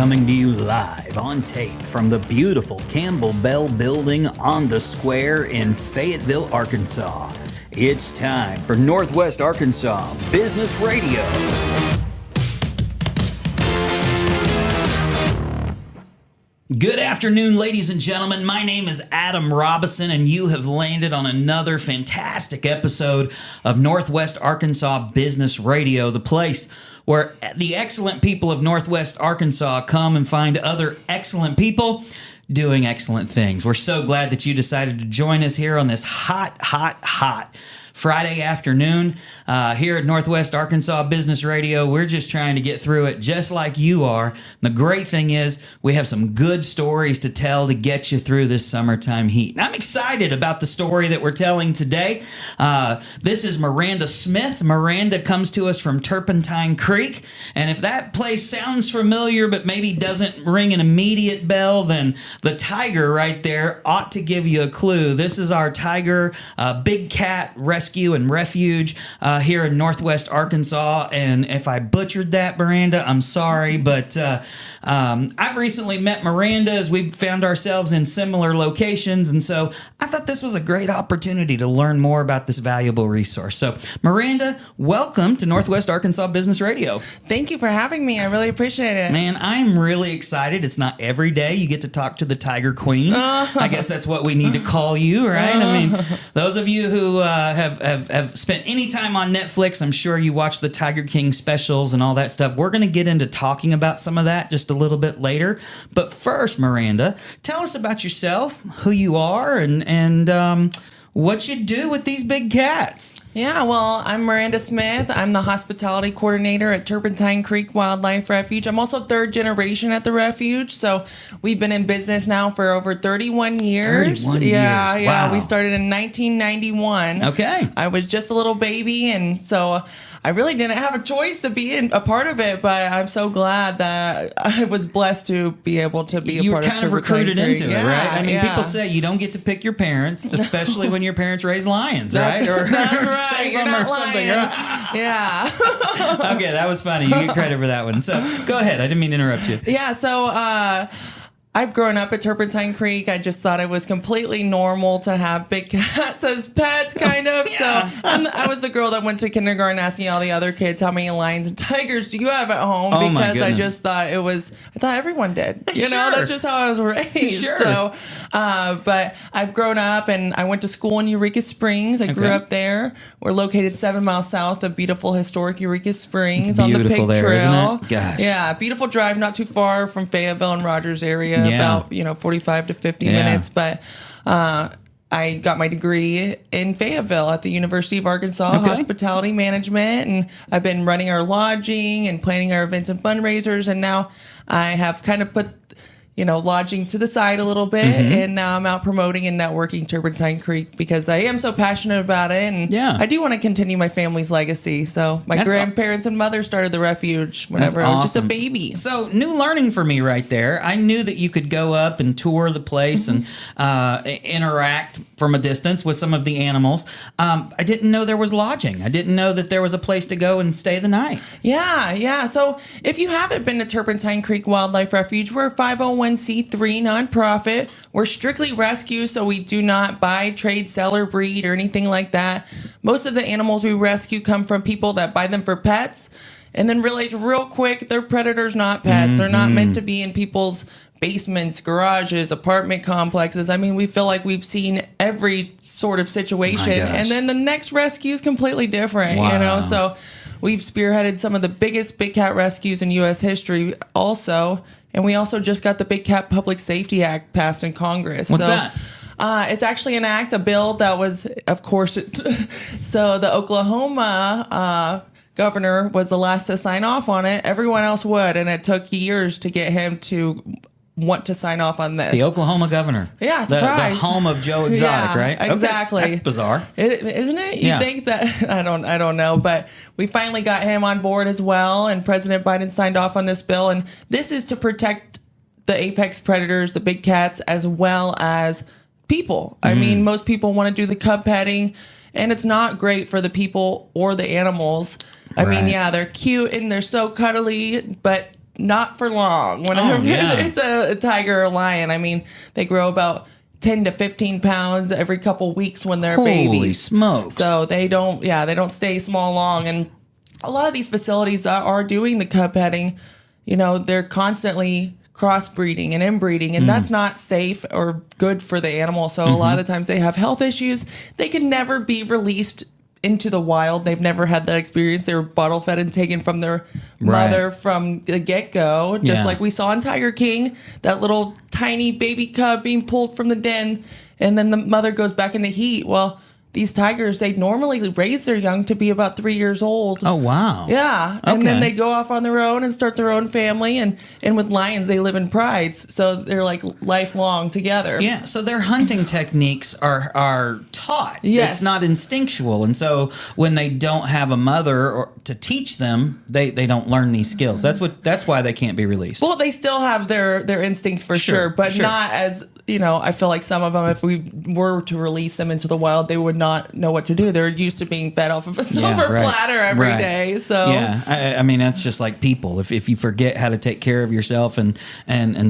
coming to you live on tape from the beautiful Campbell Bell Building on the Square in Fayetteville, Arkansas. It's time for Northwest Arkansas Business Radio. Good afternoon, ladies and gentlemen. My name is Adam Robison, and you have landed on another fantastic episode of Northwest Arkansas Business Radio, the place where the excellent people of Northwest Arkansas come and find other excellent people doing excellent things. We're so glad that you decided to join us here on this hot Friday afternoon here at Northwest Arkansas Business Radio. We're just trying to get through it just like you are. And the great thing is we have some good stories to tell to get you through this summertime heat. And I'm excited about the story that we're telling today. This is Miranda Smith. Miranda comes to us from Turpentine Creek. And if that place sounds familiar but maybe doesn't ring an immediate bell, then the tiger right there ought to give you a clue. This is our tiger big cat rescue and refuge here in Northwest Arkansas. And if I butchered that, Miranda, I'm sorry, but I've recently met Miranda as we found ourselves in similar locations, and so I thought this was a great opportunity to learn more about this valuable resource. So Miranda, welcome to Northwest Arkansas Business Radio. Thank you for having me. I really appreciate it. Man, I'm really excited. It's not every day you get to talk to the Tiger Queen. I guess that's what we need to call you, right? I mean, those of you who have spent any time on Netflix, I'm sure you watch the Tiger King specials and all that stuff. We're going to get into talking about some of that just a little bit later. But first, Miranda, tell us about yourself, who you are, and what you do with these big cats. Yeah, well, I'm Miranda Smith. I'm the hospitality coordinator at Turpentine Creek Wildlife Refuge. I'm also third generation at the refuge, so we've been in business now for over 31 years. 31 yeah, years. Yeah, Wow. We started in 1991. Okay. I was just a little baby, and so I really didn't have a choice to be a part of it, but I'm so glad that I was blessed to be able to be a part of it. You were kind of recruited into it, right? I mean, yeah. people say you don't get to pick your parents, especially when your parents raise lions, right? That's right. Save You're them not or something. lying. Right? Yeah. Okay, that was funny. You get credit for that one. So go ahead. I didn't mean to interrupt you. Yeah, so I've grown up at Turpentine Creek. I just thought it was completely normal to have big cats as pets, kind of. Yeah. So I was the girl that went to kindergarten asking all the other kids, how many lions and tigers do you have at home? Oh, my because I goodness. just thought I thought everyone did. You know, Sure. that's just how I was raised. Sure. So, but I've grown up and I went to school in Eureka Springs. I grew Okay. up there. We're located 7 miles south of beautiful historic Eureka Springs It's on the beautiful Pig there, Trail. isn't it? Gosh. Yeah, beautiful drive, not too far from Fayetteville and Rogers area, Yeah. about 45 to 50 Yeah. minutes. But I got my degree in Fayetteville at the University of Arkansas, Okay. hospitality management, and I've been running our lodging and planning our events and fundraisers. And now I have kind of put lodging to the side a little bit, and now I'm out promoting and networking Turpentine Creek because I am so passionate about it, and Yeah. I do want to continue my family's legacy. So my That's grandparents and mother started the refuge whenever I was just a baby. So new learning for me right there. I knew that you could go up and tour the place and interact from a distance with some of the animals. I didn't know there was lodging. I didn't know that there was a place to go and stay the night. Yeah. So if you haven't been to Turpentine Creek Wildlife Refuge, we're a 501c3 nonprofit. We're strictly rescue, so we do not buy, trade, sell, or breed or anything like that. Most of the animals we rescue come from people that buy them for pets and then realize real quick they're predators, not pets. They're not meant to be in people's basements, garages, apartment complexes. I mean, we feel like we've seen every sort of situation. My gosh. And then the next rescue is completely different, Wow. So we've spearheaded some of the biggest big cat rescues in U.S. history also. And we also just got the Big Cat Public Safety Act passed in Congress. What's that? It's actually an act, a bill that was, of course, so the Oklahoma governor was the last to sign off on it. Everyone else would, and it took years to get him to want to sign off on this. The Oklahoma governor. Yeah, the surprise. home of Joe Exotic, Yeah, right? exactly. Okay, that's bizarre. Isn't it? You Yeah. think that I don't know, but we finally got him on board as well, and President Biden signed off on this bill, and this is to protect the apex predators, the big cats, as well as people. I mean, most people want to do the cub petting, and it's not great for the people or the animals. I mean, Right. yeah, they're cute and they're so cuddly, but not for long. Whenever it's a tiger or lion, I mean, they grow about 10 to 15 pounds every couple weeks when they're babies. Holy smokes. So they don't stay small long. And a lot of these facilities that are doing the cub petting, they're constantly crossbreeding and inbreeding, and that's not safe or good for the animal. So a lot of the times they have health issues. They can never be released into the wild. They've never had that experience. They were bottle fed and taken from their mother from the get-go, just like we saw in Tiger King, that little tiny baby cub being pulled from the den, and then the mother goes back into heat. Well, these tigers, they normally raise their young to be about 3 years old. Oh, wow. Yeah. And then they go off on their own and start their own family. And with lions, they live in prides. So they're like lifelong together. Yeah. So their hunting techniques are taught. Yes. It's not instinctual. And so when they don't have a mother or to teach them, they don't learn these skills. That's why they can't be released. Well, they still have their instincts for sure, but not as, I feel like some of them, if we were to release them into the wild, they would not know what to do. They're used to being fed off of a silver platter every day. So I mean, that's just like people. If you forget how to take care of yourself and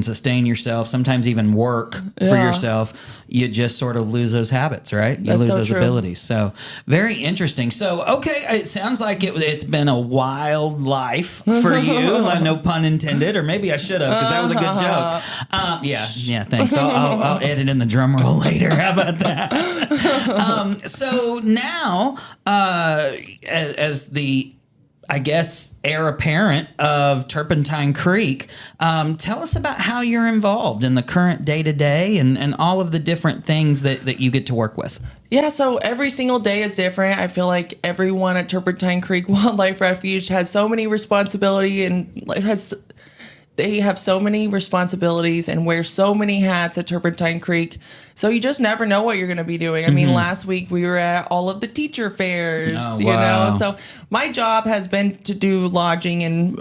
sustain yourself, sometimes even work for yourself, you just sort of lose those habits, right? You lose those abilities. So very interesting. So, okay, it sounds like it's been a wild life for you. No pun intended, or maybe I should have, because that was a good joke. Yeah, thanks. I'll edit in the drum roll later. How about that? So now, as the, I guess, heir apparent of Turpentine Creek, tell us about how you're involved in the current day-to-day and all of the different things that you get to work with. Yeah, so every single day is different. I feel like everyone at Turpentine Creek Wildlife Refuge has so many responsibility and they have so many responsibilities and wear so many hats at Turpentine Creek. So you just never know what you're going to be doing. I mean, last week we were at all of the teacher fairs, So my job has been to do lodging and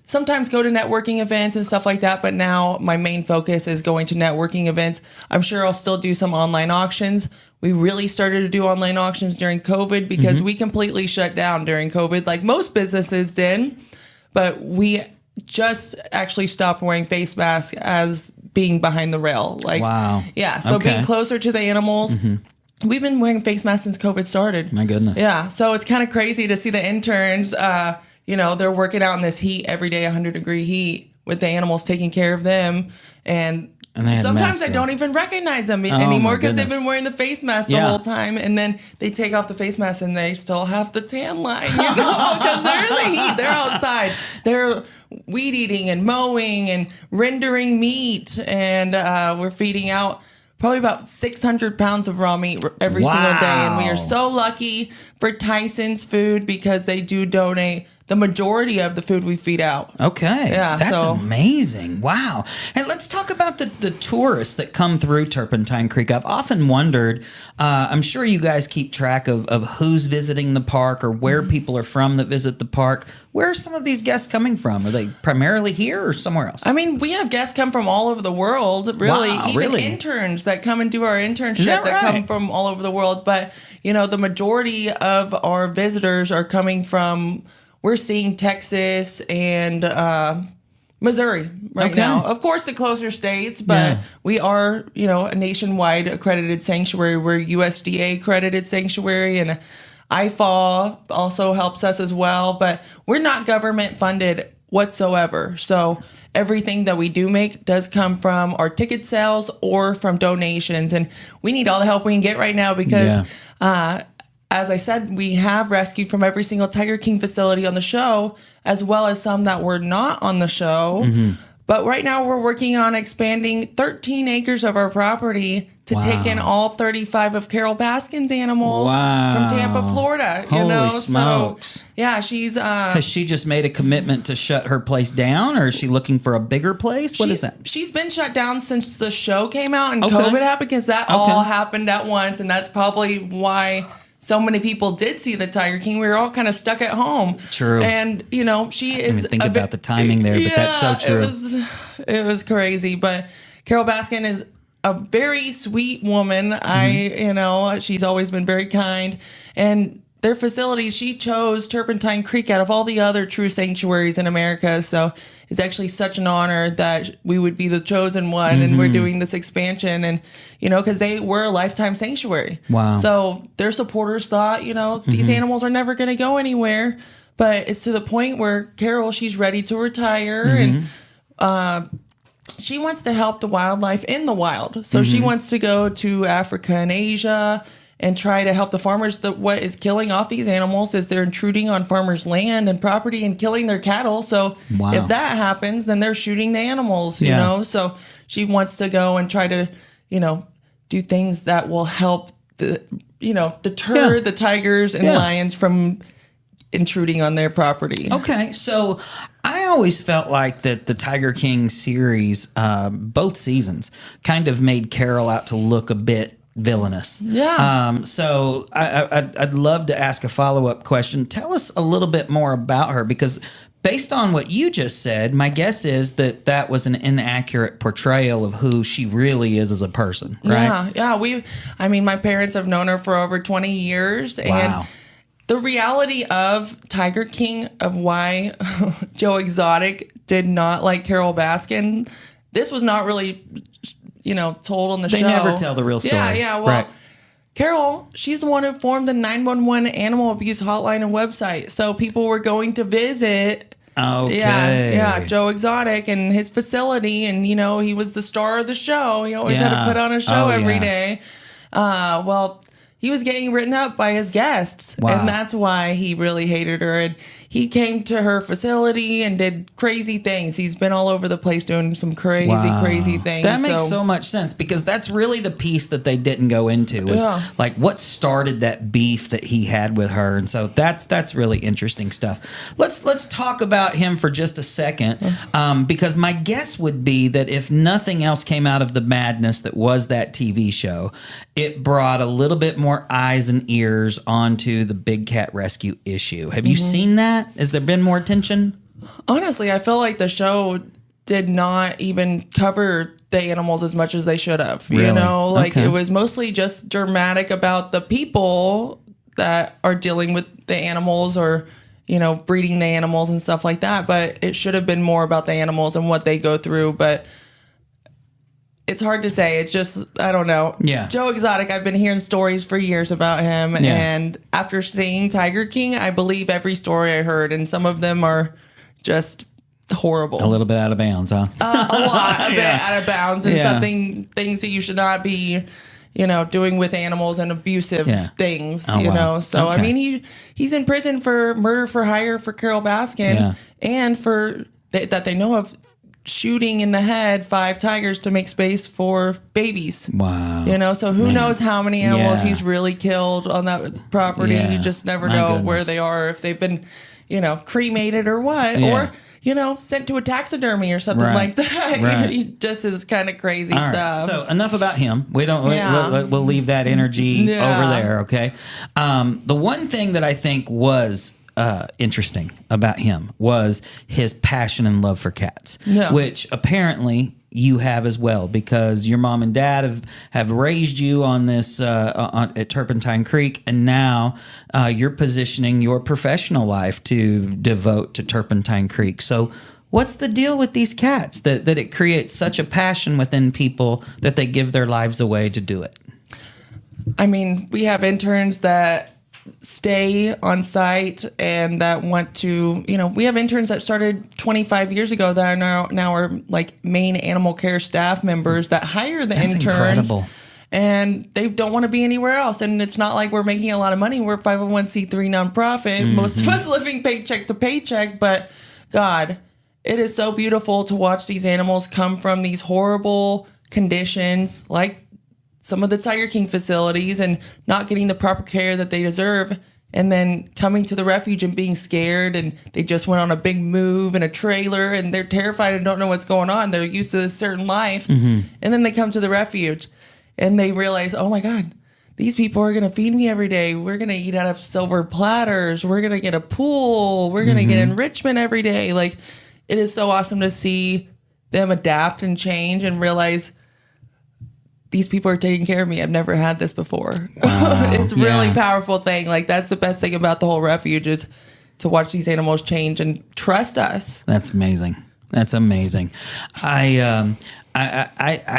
sometimes go to networking events and stuff like that. But now my main focus is going to networking events. I'm sure I'll still do some online auctions. We really started to do online auctions during COVID because we completely shut down during COVID, like most businesses did. But we just actually stopped wearing face masks as being behind the rail. Wow. Yeah. So being closer to the animals. We've been wearing face masks since COVID started. My goodness. Yeah. So it's kind of crazy to see the interns, they're working out in this heat every day, 100-degree heat with the animals, taking care of them. And sometimes I don't even recognize them anymore because they've been wearing the face mask the whole time. And then they take off the face mask and they still have the tan line, because they're in the heat. They're outside. They're weed eating and mowing and rendering meat. And we're feeding out probably about 600 pounds of raw meat every single day. And we are so lucky for Tyson's Food because they do donate the majority of the food we feed out. Okay. Yeah. That's amazing. Wow. And let's talk about the tourists that come through Turpentine Creek. I've often wondered, I'm sure you guys keep track of who's visiting the park or where people are from that visit the park. Where are some of these guests coming from? Are they primarily here or somewhere else? I mean, we have guests come from all over the world, really. Wow, even really? Interns that come and do our internship that come from all over the world. But, the majority of our visitors are coming from... We're seeing Texas and Missouri right now. Of course, the closer states, but we are, a nationwide accredited sanctuary. We're USDA accredited sanctuary, and IFAW also helps us as well. But we're not government funded whatsoever. So everything that we do make does come from our ticket sales or from donations. And we need all the help we can get right now because... as I said, we have rescued from every single Tiger King facility on the show, as well as some that were not on the show. But right now we're working on expanding 13 acres of our property to take in all 35 of Carol Baskin's animals from Tampa, Florida. Holy smokes. So, she's... Has she just made a commitment to shut her place down, or is she looking for a bigger place? What is that? She's been shut down since the show came out and COVID happened, because that all happened at once, and that's probably why... So many people did see the Tiger King. We were all kind of stuck at home. True. And, she is... I didn't think about the timing there, but that's so true. It was crazy. But Carol Baskin is a very sweet woman. She's always been very kind. And their facility, she chose Turpentine Creek out of all the other true sanctuaries in America. So it's actually such an honor that we would be the chosen one, and we're doing this expansion, and because they were a lifetime sanctuary. Wow. So their supporters thought, these animals are never going to go anywhere, but it's to the point where Carol, she's ready to retire, and she wants to help the wildlife in the wild. So she wants to go to Africa and Asia and try to help the farmers. What is killing off these animals is they're intruding on farmers' land and property and killing their cattle. So if that happens, then they're shooting the animals, you know? So she wants to go and try to, do things that will help deter the tigers and lions from intruding on their property. Okay, so I always felt like that the Tiger King series, both seasons, kind of made Carol out to look a bit villainous. Yeah. So I'd love to ask a follow-up question. Tell us a little bit more about her, because based on what you just said, my guess is that was an inaccurate portrayal of who she really is as a person, right? Yeah. My parents have known her for over 20 years. Wow. And the reality of Tiger King, of why Joe Exotic did not like Carol Baskin, this was not really told on the show. They never tell the real story. Yeah. Well, right. Carol, she's the one who formed the 911 animal abuse hotline and website. So people were going to visit. Okay. Yeah, Joe Exotic and his facility, and he was the star of the show. He always had to put on a show every day. Well, he was getting written up by his guests, and that's why he really hated her. And he came to her facility and did crazy things. He's been all over the place doing some crazy things. That makes so much sense, because that's really the piece that they didn't go into, was like what started that beef that he had with her. And so that's really interesting stuff. Let's talk about him for just a second, because my guess would be that if nothing else came out of the madness that was that TV show, it brought a little bit more eyes and ears onto the big cat rescue issue. Have you seen that? Has there been more attention? Honestly, I feel like the show did not even cover the animals as much as they should have. Really? It was mostly just dramatic about the people that are dealing with the animals, or, breeding the animals and stuff like that. But it should have been more about the animals and what they go through. But it's hard to say. It's just, I don't know. Yeah. Joe Exotic, I've been hearing stories for years about him. Yeah. And after seeing Tiger King, I believe every story I heard. And some of them are just horrible. A little bit out of bounds, huh? A lot, bit out of bounds. And things that you should not be, doing with animals, and abusive things, So, Okay. He's in prison for murder for hire for Carol Baskin. And for, that they know of, shooting in the head 5 tigers to make space for babies. Wow. So who knows how many animals he's really killed on that property. Yeah. You just never know where they are, if they've been, cremated or what. Or, sent to a taxidermy or something like that. Right. Just is kind of crazy stuff. So enough about him. We don't. We'll leave that energy over there. Okay. The one thing that I think was interesting about him was his passion and love for cats, which apparently you have as well, because your mom and dad have raised you on this at Turpentine Creek, and now you're positioning your professional life to devote to Turpentine Creek. So what's the deal with these cats that it creates such a passion within people that they give their lives away to do it? We have interns that stay on site and that want to, we have interns that started 25 years ago that are now are like main animal care staff members that hire the interns. Incredible. And they don't want to be anywhere else. And it's not like we're making a lot of money. We're a 501c3 nonprofit. Most of us living paycheck to paycheck. But God, it is so beautiful to watch these animals come from these horrible conditions, like some of the Tiger King facilities, and not getting the proper care that they deserve, and then coming to the refuge and being scared, and they just went on a big move in a trailer, and they're terrified and don't know what's going on. They're used to this certain life. And then they come to the refuge and they realize, oh my God, these people are going to feed me every day. We're going to eat out of silver platters. We're going to get a pool. We're going to get enrichment every day. Like, it is so awesome to see them adapt and change and realize these people are taking care of me. I've never had this before. It's a really powerful thing. Like, that's the best thing about the whole refuge, is to watch these animals change and trust us. That's amazing. That's amazing. I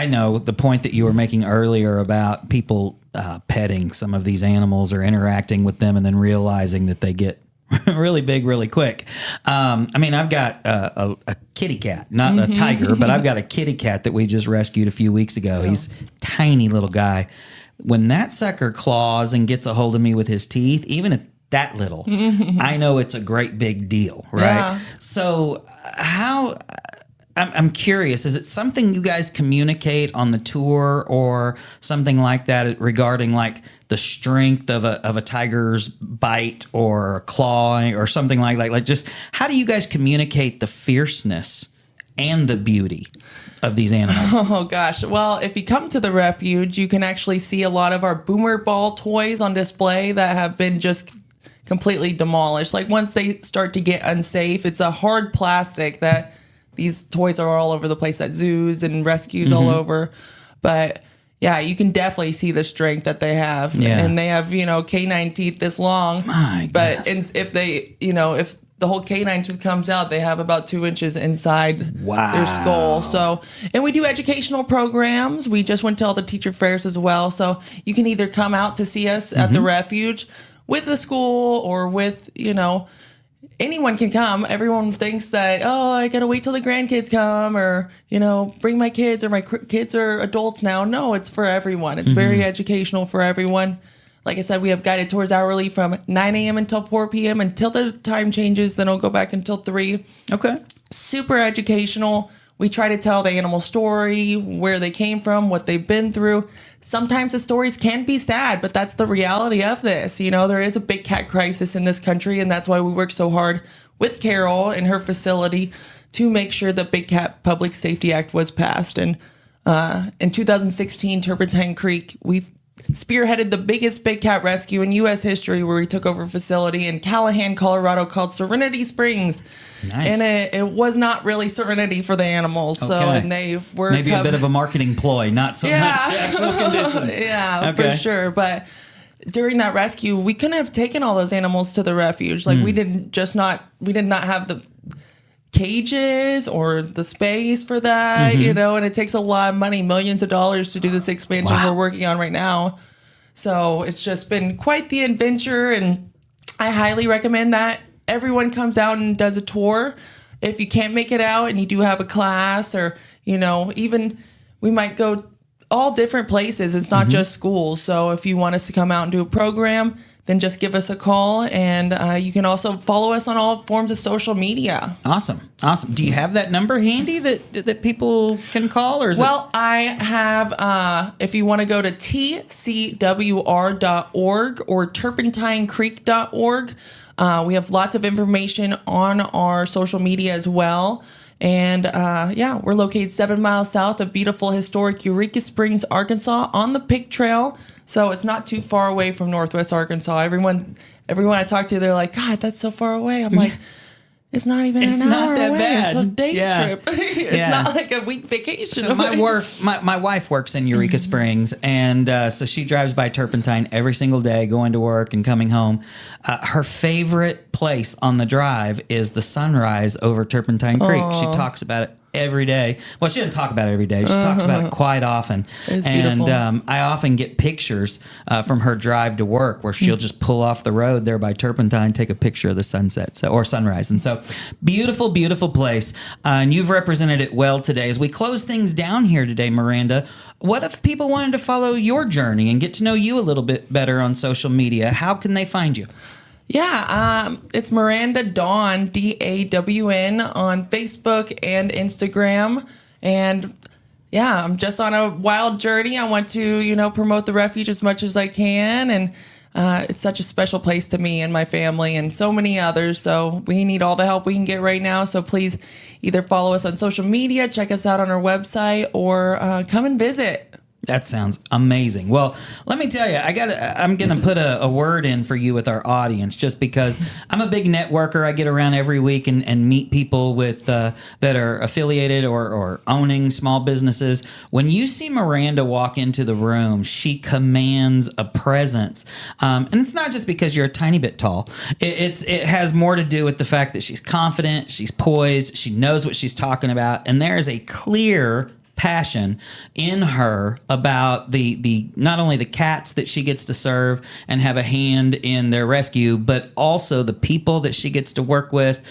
know the point that you were making earlier about people petting some of these animals or interacting with them and then realizing that they get really big really quick. I mean, I've got a kitty cat, not a tiger, but I've got a kitty cat that we just rescued a few weeks ago. Oh. He's a tiny little guy. When that sucker claws and gets a hold of me with his teeth, even at that little, I know it's a great big deal, right? Yeah. So how... I'm curious, is it something you guys communicate on the tour or something like that regarding like the strength of a tiger's bite or claw or something like that? Like just how do you guys communicate the fierceness and the beauty of these animals? Oh gosh. Well, if you come to the refuge, you can actually see a lot of our boomer ball toys on display that have been just completely demolished. Like once they start to get unsafe, it's a hard plastic that these toys are all over the place at zoos and rescues all over. But yeah, you can definitely see the strength that they have. Yeah. And they have, canine teeth this long. My but goodness. if they, if the whole canine tooth comes out, they have about 2 inches inside their skull. So, and we do educational programs. We just went to all the teacher fairs as well. So you can either come out to see us at the refuge with the school or with, anyone can come. Everyone thinks that, I got to wait till the grandkids come or, bring my kids or my kids are adults now. No, it's for everyone. It's very educational for everyone. Like I said, we have guided tours hourly from 9 a.m. until 4 p.m. until the time changes. Then it'll go back until 3. Okay. Super educational. We try to tell the animal story, where they came from, what they've been through. Sometimes the stories can be sad, but that's the reality of this. There is a big cat crisis in this country, and that's why we work so hard with Carol and her facility to make sure the Big Cat Public Safety Act was passed. And in 2016, Turpentine Creek, we've spearheaded the biggest big cat rescue in U.S. history, where we took over a facility in Callahan, Colorado called Serenity Springs. Nice. And it was not really serenity for the animals. So, Okay. and they were Maybe a bit of a marketing ploy, not so much actual conditions. Yeah, Okay. for sure. But during that rescue, we couldn't have taken all those animals to the refuge. Like we did not have the cages or the space for that, and it takes a lot of money, millions of dollars to do this expansion we're working on right now. So it's just been quite the adventure, and I highly recommend that everyone comes out and does a tour. If you can't make it out and you do have a class or, even we might go all different places. It's not just schools. So if you want us to come out and do a program, then just give us a call. And you can also follow us on all forms of social media. Awesome. Do you have that number handy that people can call? Or is I have, if you want to go to tcwr.org or turpentinecreek.org, we have lots of information on our social media as well. And we're located 7 miles south of beautiful historic Eureka Springs, Arkansas, on the Pig Trail. So it's not too far away from Northwest Arkansas. Everyone I talk to, they're like, God, that's so far away. I'm like, it's not even an hour that away. bad. It's a day Yeah. trip. It's not like a week vacation. So my wife works in Eureka Springs, and so she drives by Turpentine every single day, going to work and coming home. Her favorite place on the drive is the sunrise over Turpentine Creek. She talks about it every day. Well, she doesn't talk about it every day. She talks about it quite often. It's and beautiful. I often get pictures from her drive to work where she'll just pull off the road there by Turpentine, take a picture of the sunset or sunrise. And so beautiful, beautiful place. And you've represented it well today. As we close things down here today, Miranda, what if people wanted to follow your journey and get to know you a little bit better on social media? How can they find you? Yeah, it's Miranda Dawn, DAWN, on Facebook and Instagram. And yeah, I'm just on a wild journey. I want to, promote the refuge as much as I can. And it's such a special place to me and my family and so many others. So we need all the help we can get right now. So please either follow us on social media, check us out on our website, or come and visit. That sounds amazing. Well, let me tell you, I'm going to put a word in for you with our audience, just because I'm a big networker. I get around every week and meet people with that are affiliated or owning small businesses. When you see Miranda walk into the room, she commands a presence, and it's not just because you're a tiny bit tall. It has more to do with the fact that she's confident, she's poised, she knows what she's talking about, and there is a clear passion in her about the not only the cats that she gets to serve and have a hand in their rescue, but also the people that she gets to work with.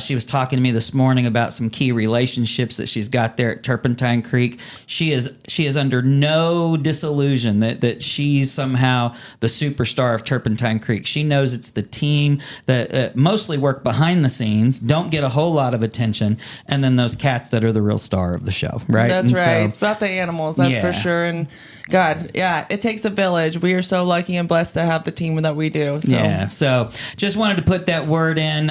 She was talking to me this morning about some key relationships that she's got there at Turpentine Creek. She is under no disillusion that she's somehow the superstar of Turpentine Creek. She knows it's the team that mostly work behind the scenes, don't get a whole lot of attention, and then those cats that are the real star of the show, right? That's right. It's about the animals, that's for sure. And God, yeah, it takes a village. We are so lucky and blessed to have the team that we do. So. Yeah, so just wanted to put that word in.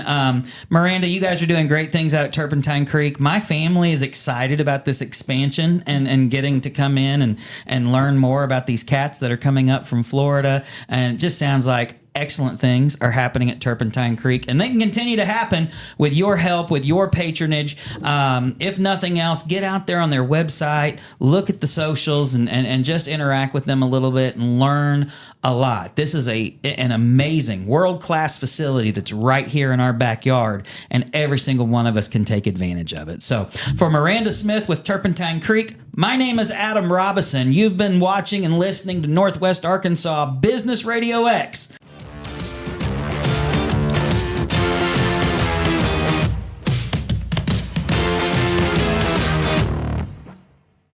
Miranda, you guys are doing great things out at Turpentine Creek. My family is excited about this expansion and getting to come in and learn more about these cats that are coming up from Florida. And it just sounds like excellent things are happening at Turpentine Creek, and they can continue to happen with your help, with your patronage. If nothing else, get out there on their website, look at the socials, and just interact with them a little bit and learn a lot. This is an amazing world-class facility that's right here in our backyard, and every single one of us can take advantage of it. So for Miranda Smith with Turpentine Creek, my name is Adam Robison. You've been watching and listening to Northwest Arkansas Business RadioX.